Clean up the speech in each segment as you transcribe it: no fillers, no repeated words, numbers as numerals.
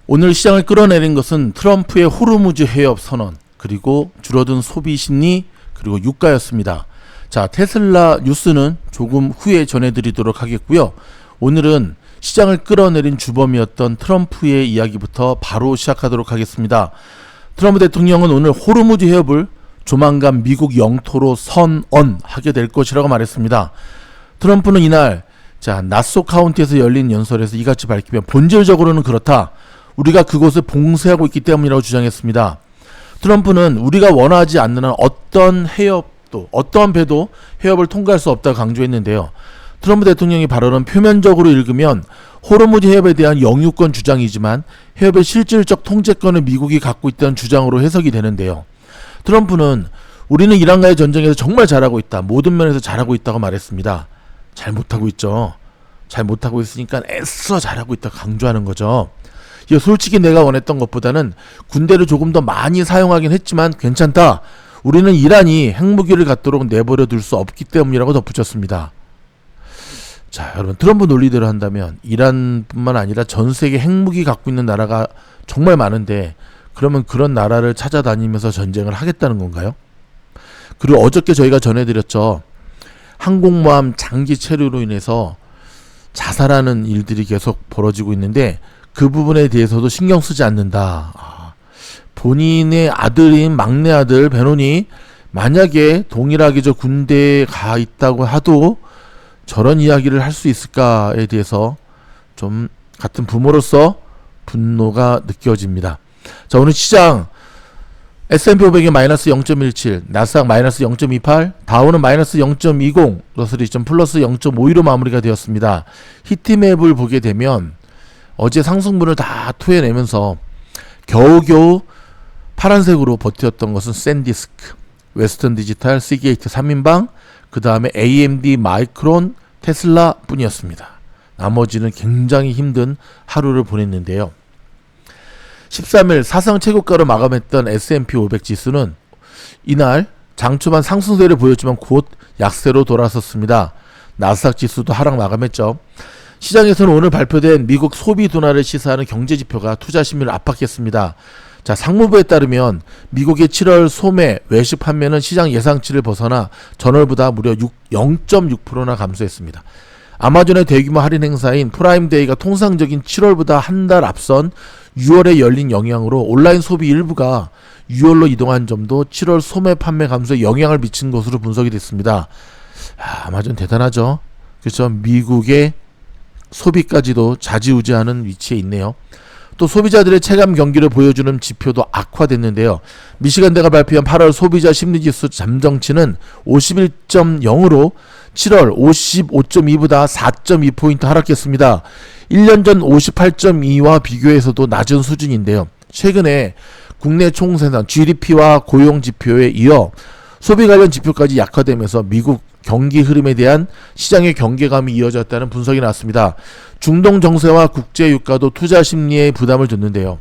오늘 시장을 끌어내린 것은 트럼프의 호르무즈 해협 선언, 그리고 줄어든 소비 심리, 그리고 유가였습니다. 자, 테슬라 뉴스는 조금 후에 전해드리도록 하겠고요. 오늘은 시장을 끌어내린 주범이었던 트럼프의 이야기부터 바로 시작하도록 하겠습니다. 트럼프 대통령은 오늘 호르무즈 해협을 조만간 미국 영토로 선언하게 될 것이라고 말했습니다. 트럼프는 이날 나소 카운티에서 열린 연설에서 이같이 밝히며 본질적으로는 그렇다. 우리가 그곳을 봉쇄하고 있기 때문이라고 주장했습니다. 트럼프는 우리가 원하지 않는 한 어떤 배도 해협을 통과할 수 없다고 강조했는데요. 트럼프 대통령의 발언은 표면적으로 읽으면 호르무즈 해협에 대한 영유권 주장이지만 해협의 실질적 통제권을 미국이 갖고 있다는 주장으로 해석이 되는데요. 트럼프는 우리는 이란과의 전쟁에서 정말 잘하고 있다. 모든 면에서 잘하고 있다고 말했습니다. 잘 못하고 있죠. 잘 못하고 있으니까 애써 잘하고 있다고 강조하는 거죠. 이거 솔직히 내가 원했던 것보다는 군대를 조금 더 많이 사용하긴 했지만 괜찮다. 우리는 이란이 핵무기를 갖도록 내버려 둘 수 없기 때문이라고 덧붙였습니다. 자, 여러분, 트럼프 논리대로 한다면 이란뿐만 아니라 전 세계 핵무기 갖고 있는 나라가 정말 많은데 그러면 그런 나라를 찾아다니면서 전쟁을 하겠다는 건가요? 그리고 어저께 저희가 전해드렸죠. 항공모함 장기 체류로 인해서 자살하는 일들이 계속 벌어지고 있는데 그 부분에 대해서도 신경 쓰지 않는다. 본인의 아들인 막내 아들 베논이 만약에 동일하게 저 군대에 가 있다고 하도 저런 이야기를 할 수 있을까에 대해서 좀 같은 부모로서 분노가 느껴집니다. 자, 오늘 시장 S&P 500이 마이너스 0.17, 나스닥 마이너스 0.28, 다우는 마이너스 0.20, 러셀이 플러스 0.52로 마무리가 되었습니다. 히트맵을 보게 되면 어제 상승분을 다 토해내면서 겨우겨우 파란색으로 버텼던 것은 샌디스크, 웨스턴 디지털, 시게이트 3인방, 그 다음에 AMD, 마이크론, 테슬라 뿐이었습니다. 나머지는 굉장히 힘든 하루를 보냈는데요. 13일 사상 최고가로 마감했던 S&P 500 지수는 이날 장 초반 상승세를 보였지만 곧 약세로 돌아섰습니다. 나스닥 지수도 하락 마감했죠. 시장에서는 오늘 발표된 미국 소비 둔화를 시사하는 경제지표가 투자 심리를 압박했습니다. 자, 상무부에 따르면 미국의 7월 소매 외식 판매는 시장 예상치를 벗어나 전월보다 무려 0.6%나 감소했습니다. 아마존의 대규모 할인 행사인 프라임데이가 통상적인 7월보다 한 달 앞선 6월에 열린 영향으로 온라인 소비 일부가 6월로 이동한 점도 7월 소매 판매 감소에 영향을 미친 것으로 분석이 됐습니다. 아마존 대단하죠. 그렇죠. 미국의 소비까지도 좌지우지하는 위치에 있네요. 또 소비자들의 체감 경기를 보여주는 지표도 악화됐는데요. 미시간대가 발표한 8월 소비자 심리지수 잠정치는 51.0으로 7월 55.2보다 4.2포인트 하락했습니다. 1년 전 58.2와 비교해서도 낮은 수준인데요. 최근에 국내 총생산 GDP와 고용 지표에 이어 소비 관련 지표까지 약화되면서 미국 경기 흐름에 대한 시장의 경계감이 이어졌다는 분석이 나왔습니다. 중동 정세와 국제 유가도 투자 심리에 부담을 줬는데요.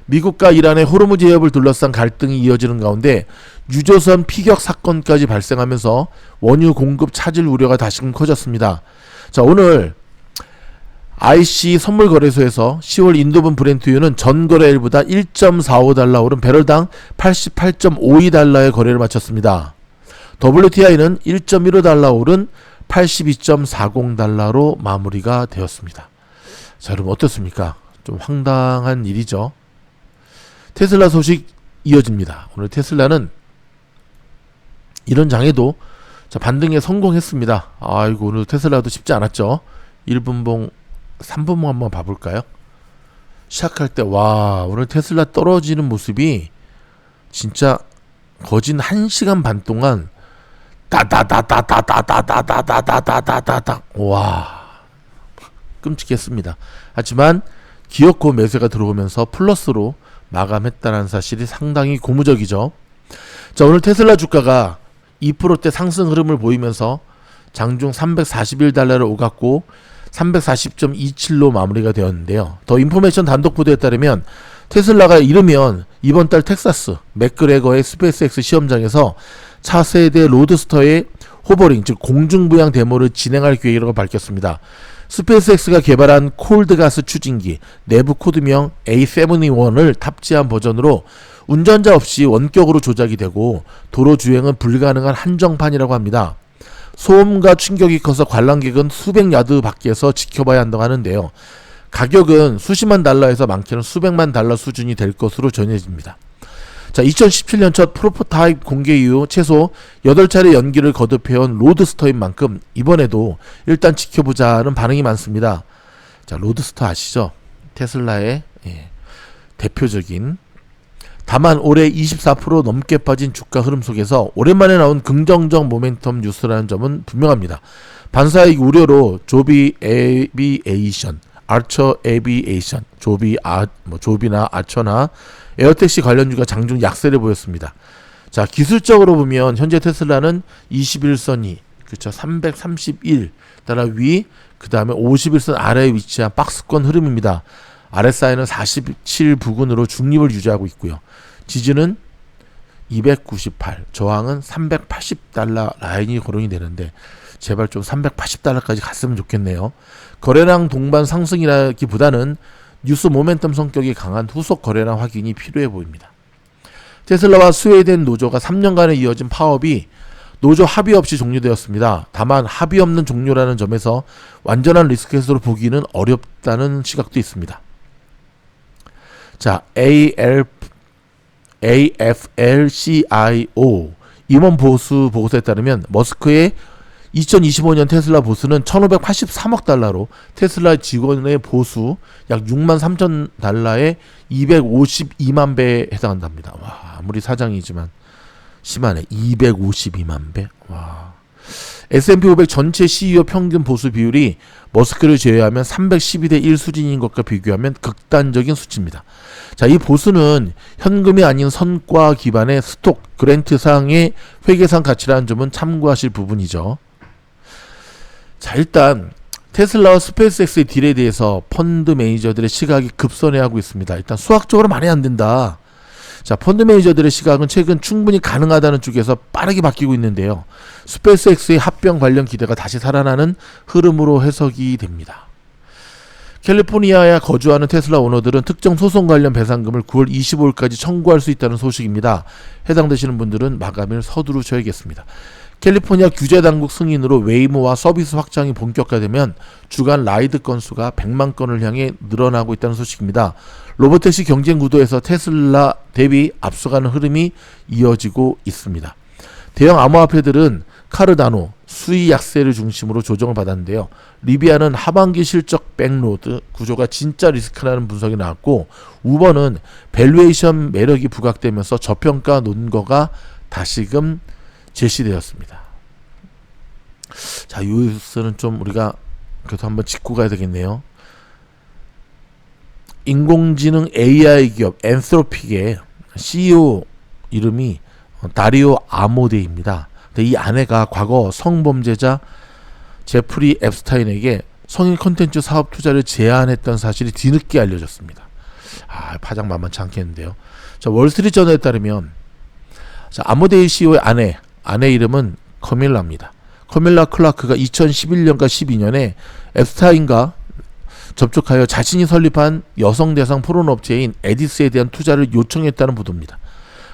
미국과 이란의 호르무즈 해협을 둘러싼 갈등이 이어지는 가운데 유조선 피격 사건까지 발생하면서 원유 공급 차질 우려가 다시금 커졌습니다. 자, 오늘 IC 선물 거래소에서 10월 인도분 브렌트유는 전 거래일보다 1.45달러 오른 배럴당 88.52달러의 거래를 마쳤습니다. WTI는 1.15달러 오른 82.40달러로 마무리가 되었습니다. 자, 여러분 어떻습니까? 좀 황당한 일이죠. 테슬라 소식 이어집니다. 오늘 테슬라는 이런 장에도 반등에 성공했습니다. 아이고, 오늘 테슬라도 쉽지 않았죠. 1분봉 3분봉 한번 봐볼까요? 시작할 때 오늘 테슬라 떨어지는 모습이 진짜 거진 1시간 반 동안 따다다다다다다다다다다다다다 끔찍했습니다. 하지만 기어코 매수가 들어오면서 플러스로 마감했다는 사실이 상당히 고무적이죠. 자, 오늘 테슬라 주가가 2%대 상승 흐름을 보이면서 장중 341달러를 오갔고 340.27로 마무리가 되었는데요. 더 인포메이션 단독 보도에 따르면 테슬라가 이르면 이번 달 텍사스 맥그레거의 스페이스X 시험장에서 차세대 로드스터의 호버링, 즉 공중부양 데모를 진행할 계획이라고 밝혔습니다. 스페이스X가 개발한 콜드가스 추진기 내부 코드명 A71을 탑재한 버전으로 운전자 없이 원격으로 조작이 되고 도로 주행은 불가능한 한정판이라고 합니다. 소음과 충격이 커서 관람객은 수백 야드 밖에서 지켜봐야 한다고 하는데요. 가격은 수십만 달러에서 많게는 수백만 달러 수준이 될 것으로 전해집니다. 자, 2017년 첫 프로토타입 공개 이후 최소 8차례 연기를 거듭해온 로드스터인 만큼 이번에도 일단 지켜보자는 반응이 많습니다. 자, 로드스터 아시죠? 테슬라의 대표적인. 다만 올해 24% 넘게 빠진 주가 흐름 속에서 오랜만에 나온 긍정적 모멘텀 뉴스라는 점은 분명합니다. 반사이익 우려로 조비 에비에이션, 아처 에비에이션, 조비나 아처나 에어택시 관련주가 장중 약세를 보였습니다. 자, 기술적으로 보면 현재 테슬라는 21선이 그렇죠. 331 따라 위, 그 다음에 51선 아래에 위치한 박스권 흐름입니다. RSI는 47 부근으로 중립을 유지하고 있고요. 지지는 298, 저항은 380달러 라인이 거론이 되는데 제발 좀 380달러까지 갔으면 좋겠네요. 거래량 동반 상승이라기보다는 뉴스 모멘텀 성격이 강한 후속 거래량 확인이 필요해 보입니다. 테슬라와 스웨이덴 노조가 3년간에 이어진 파업이 노조 합의 없이 종료되었습니다. 다만 합의 없는 종료라는 점에서 완전한 리스크 해소로 보기는 어렵다는 시각도 있습니다. 자, AFL-CIO 임원 보수 보고서에 따르면 머스크의 2025년 테슬라 보수는 1583억 달러로 테슬라 직원의 보수 약 6만 3천 달러에 252만 배에 해당한답니다. 와, 아무리 사장이지만 심하네. 252만 배. 와. S&P 500 전체 CEO 평균 보수 비율이 머스크를 제외하면 312대 1 수준인 것과 비교하면 극단적인 수치입니다. 자, 이 보수는 현금이 아닌 선과 기반의 스톡, 그랜트 상의 회계상 가치라는 점은 참고하실 부분이죠. 자, 일단 테슬라와 스페이스X의 딜에 대해서 펀드 매니저들의 시각이 급선회하고 있습니다. 일단 수학적으로 말이 안 된다. 자, 펀드 매니저들의 시각은 최근 충분히 가능하다는 쪽에서 빠르게 바뀌고 있는데요. 스페이스X의 합병 관련 기대가 다시 살아나는 흐름으로 해석이 됩니다. 캘리포니아에 거주하는 테슬라 오너들은 특정 소송 관련 배상금을 9월 25일까지 청구할 수 있다는 소식입니다. 해당되시는 분들은 마감일 서두르셔야겠습니다. 캘리포니아 규제당국 승인으로 웨이모와 서비스 확장이 본격화되면 주간 라이드 건수가 100만 건을 향해 늘어나고 있다는 소식입니다. 로보택시 경쟁 구도에서 테슬라 대비 앞서가는 흐름이 이어지고 있습니다. 대형 암호화폐들은 카르다노, 수위 약세를 중심으로 조정을 받았는데요. 리비아는 하반기 실적 백로드 구조가 진짜 리스크라는 분석이 나왔고, 우버는 밸류에이션 매력이 부각되면서 저평가 논거가 다시금 제시되었습니다. 자, 이 뉴스는 좀 우리가 그래도 한번 짚고 가야 되겠네요. 인공지능 AI 기업 엔트로픽의 CEO 이름이 다리오 아모데입니다. 근데 이 아내가 과거 성범죄자 제프리 앱스타인에게 성인 콘텐츠 사업 투자를 제안했던 사실이 뒤늦게 알려졌습니다. 아, 파장 만만치 않겠는데요. 자, 월스트리트저널에 따르면 자, 아모데이 CEO의 아내 이름은 커밀라입니다. 커밀라 클라크가 2011년과 12년에 앱스타인과 접촉하여 자신이 설립한 여성 대상 포르노 업체인 에디스에 대한 투자를 요청했다는 보도입니다.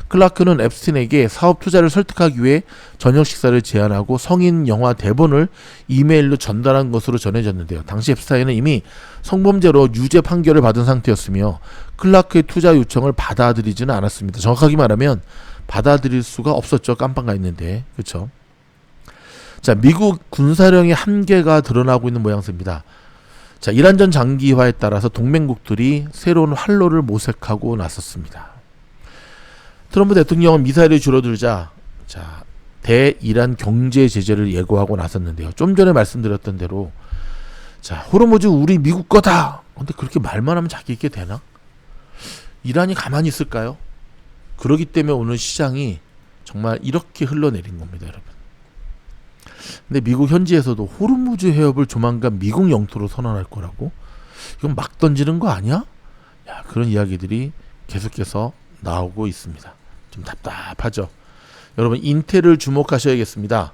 클라크는 앱스틴에게 사업 투자를 설득하기 위해 저녁 식사를 제안하고 성인 영화 대본을 이메일로 전달한 것으로 전해졌는데요. 당시 앱스타인은 이미 성범죄로 유죄 판결을 받은 상태였으며 클라크의 투자 요청을 받아들이지는 않았습니다. 정확하게 말하면 받아들일 수가 없었죠. 깜빵가 있는데. 그렇죠? 자, 미국 군사력의 한계가 드러나고 있는 모양새입니다. 자, 이란전 장기화에 따라서 동맹국들이 새로운 활로를 모색하고 나섰습니다. 트럼프 대통령은 미사일이 줄어들자 자, 대이란 경제 제재를 예고하고 나섰는데요. 좀 전에 말씀드렸던 대로 자, 호르무즈 우리 미국 거다. 근데 그렇게 말만 하면 자기 있게 되나? 이란이 가만히 있을까요? 그렇기 때문에 오늘 시장이 정말 이렇게 흘러내린 겁니다, 여러분. 근데 미국 현지에서도 호르무즈 해협을 조만간 미국 영토로 선언할 거라고? 이건 막 던지는 거 아니야? 야, 그런 이야기들이 계속해서 나오고 있습니다. 좀 답답하죠. 여러분, 인텔을 주목하셔야겠습니다.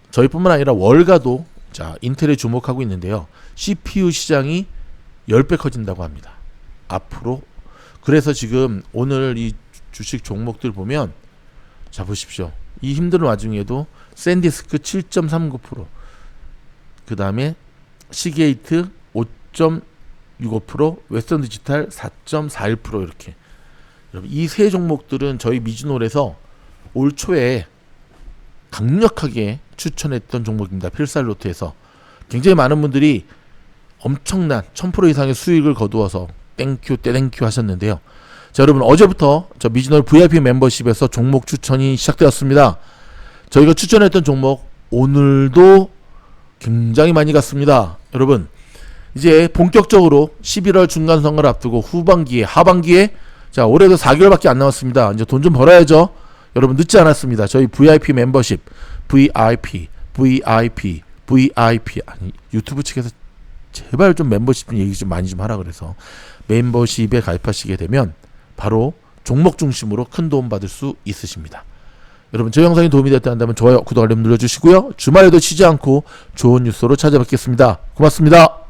저희뿐만 아니라 월가도 자, 인텔에 주목하고 있는데요. CPU 시장이 10배 커진다고 합니다. 앞으로. 그래서 지금 오늘 이 주식 종목들 보면, 자 보십시오. 이 힘든 와중에도 샌디스크 7.39%, 그 다음에 시게이트 5.65%, 웨스턴 디지털 4.41% 이렇게. 여러분, 이 세 종목들은 저희 미즈놀에서 올 초에 강력하게 추천했던 종목입니다. 필살로트에서 굉장히 많은 분들이 엄청난 1000% 이상의 수익을 거두어서 땡큐 떼땡큐 하셨는데요. 자, 여러분, 어제부터 저 미즈놀 VIP 멤버십에서 종목 추천이 시작되었습니다. 저희가 추천했던 종목 오늘도 굉장히 많이 갔습니다. 여러분, 이제 본격적으로 11월 중간선거를 앞두고 후반기에, 하반기에, 자, 올해도 4개월밖에 안 남았습니다. 이제 돈 좀 벌어야죠. 여러분, 늦지 않았습니다. 저희 VIP 멤버십, VIP 아니, 유튜브 측에서 제발 좀 멤버십 좀 얘기 좀 많이 좀 하라 그래서 멤버십에 가입하시게 되면 바로 종목 중심으로 큰 도움 받을 수 있으십니다. 여러분, 저 영상이 도움이 됐다 한다면 좋아요, 구독, 알림 눌러주시고요. 주말에도 쉬지 않고 좋은 뉴스로 찾아뵙겠습니다. 고맙습니다.